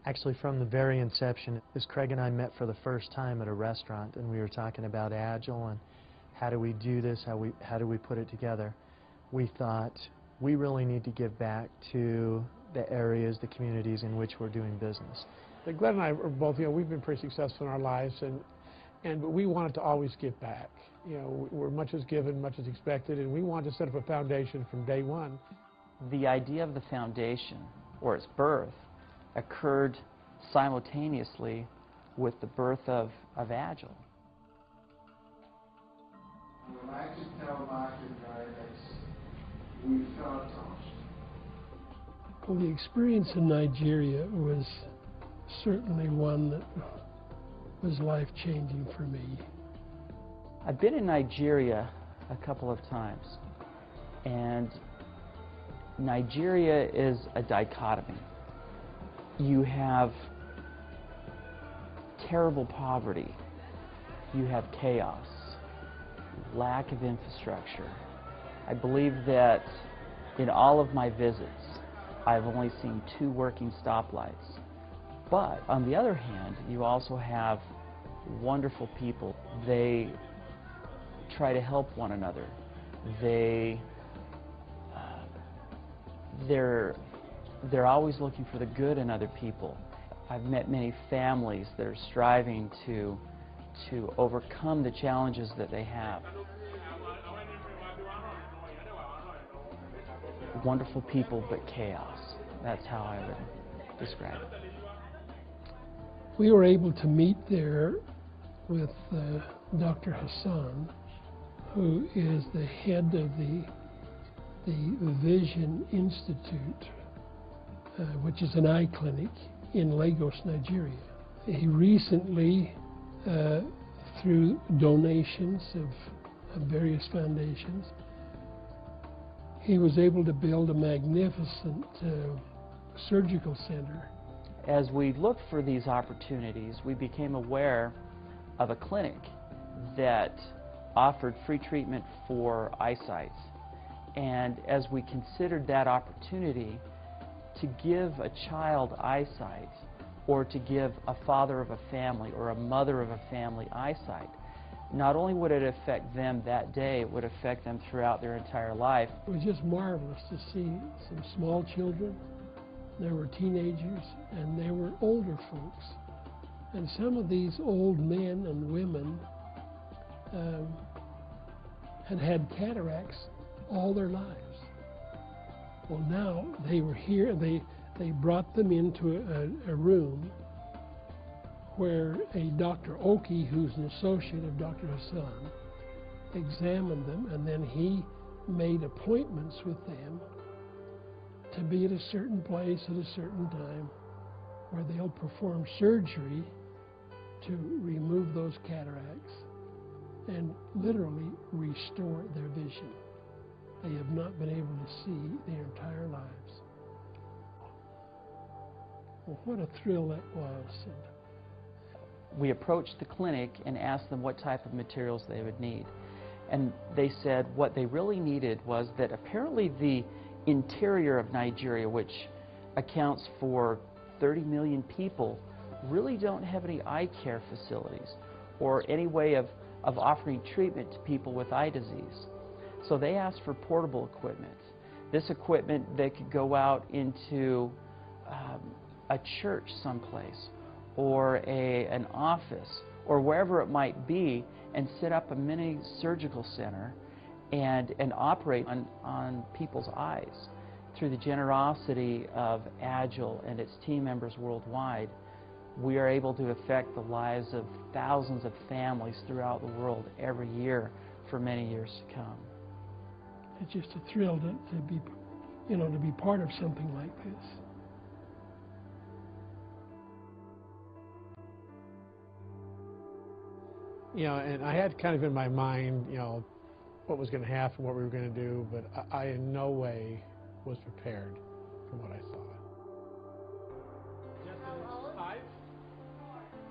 Actually, from the very inception, as Craig and I met for the first time at a restaurant, and we were talking about Agel and how do we do this, how do we put it together, we thought we really need to give back to the areas, the communities in which we're doing business. Glenn and I are both, we've been pretty successful in our lives, but we wanted to always give back. We're much is given, much is expected, and we wanted to set up a foundation from day one. The idea of the foundation, or its birth, occurred simultaneously with the birth of Agel. When I could tell market drivers, we felt lost. Well, the experience in Nigeria was certainly one that was life-changing for me. I've been in Nigeria a couple of times, and Nigeria is a dichotomy. You have terrible poverty, you have chaos, lack of infrastructure. I believe that in all of my visits, I've only seen 2 working stoplights. But on the other hand, you also have wonderful people. They try to help one another. They're always looking for the good in other people. I've met many families that are striving to overcome the challenges that they have. Wonderful people, but chaos. That's how I would describe it. We were able to meet there with Dr. Hassan, who is the head of the Vision Institute, which is an eye clinic in Lagos, Nigeria. He recently, through donations of various foundations, he was able to build a magnificent surgical center. As we looked for these opportunities, we became aware of a clinic that offered free treatment for eyesight. And as we considered that opportunity to give a child eyesight, or to give a father of a family or a mother of a family eyesight, not only would it affect them that day, it would affect them throughout their entire life. It was just marvelous to see some small children. There were teenagers and there were older folks. And some of these old men and women had had cataracts all their lives. Well, now they were here, they brought them into a room where a Dr. Oki, who's an associate of Dr. Hassan, examined them, and then he made appointments with them to be at a certain place at a certain time where they'll perform surgery to remove those cataracts and literally restore their vision. They have not been able to see their entire lives. Well, what a thrill that was. We approached the clinic and asked them what type of materials they would need. And they said what they really needed was that apparently the interior of Nigeria, which accounts for 30 million people, really don't have any eye care facilities or any way of offering treatment to people with eye disease. So they asked for portable equipment. This equipment, they could go out into a church someplace, or an office, or wherever it might be, and set up a mini surgical center and operate on people's eyes. Through the generosity of Agel and its team members worldwide, we are able to affect the lives of thousands of families throughout the world every year for many years to come. It's just a thrill to be, to be part of something like this. And I had kind of in my mind, what was going to happen, what we were going to do, but I in no way was prepared for what I saw. How old? 5?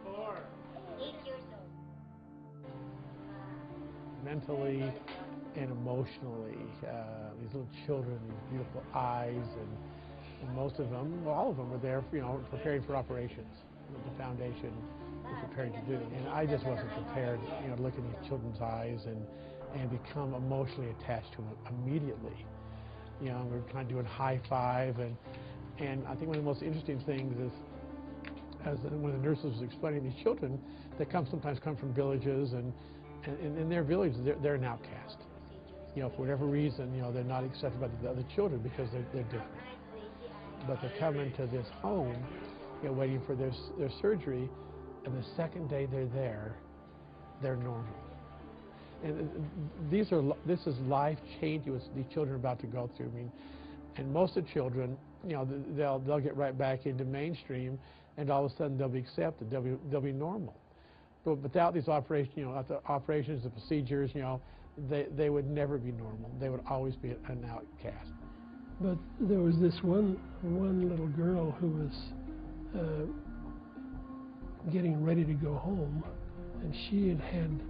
4. 8 years old. Mentally and emotionally, these little children, these beautiful eyes, and And most of them, well, all of them were there, preparing for operations, what the foundation was preparing to do. And I just wasn't prepared, to look in these children's eyes and become emotionally attached to them immediately. We were kind of doing high five, and I think one of the most interesting things is, as one of the nurses was explaining, these children that sometimes come from villages, and in their villages they're an outcast. For whatever reason, they're not accepted by the other children because they're different. But they come into this home, waiting for their surgery, and the second day they're there, they're normal. And this is life changing what these children are about to go through. And most of the children, they'll get right back into mainstream, and all of a sudden they'll be accepted. They'll be normal. But without these operations, the operations, the procedures, they would never be normal. They would always be an outcast. But there was this one little girl who was getting ready to go home, and she had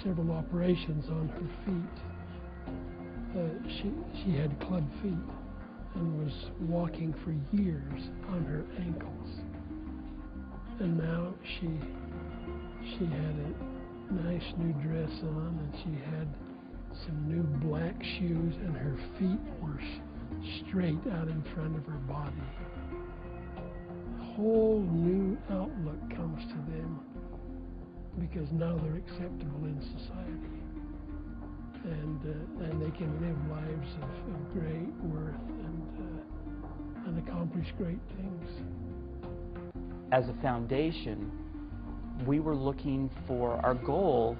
several operations on her feet. She had club feet and was walking for years on her ankles. And now she had a nice new dress on, and she had some new black shoes, and her feet were straight out in front of her body. A whole new outlook comes to them because now they're acceptable in society, and they can live lives of great worth and accomplish great things. As a foundation, we were looking for, our goal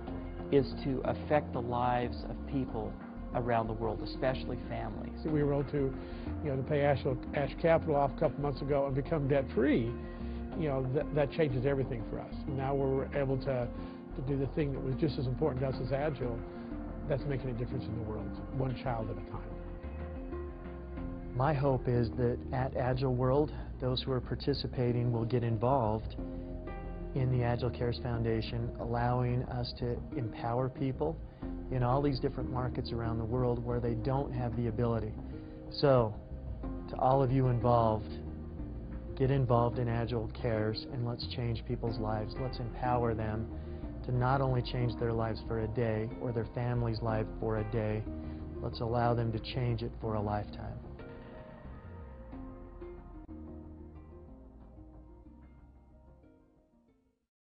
is to affect the lives of people around the world, especially families. We were able to, to pay Ash Capital off a couple months ago and become debt-free. That changes everything for us. Now we're able to do the thing that was just as important to us as Agel. That's making a difference in the world, one child at a time. My hope is that at Agel World, those who are participating will get involved in the Agel Cares Foundation, allowing us to empower people in all these different markets around the world where they don't have the ability. So, to all of you involved, get involved in Agel Cares, and let's change people's lives. Let's empower them to not only change their lives for a day or their family's life for a day, let's allow them to change it for a lifetime.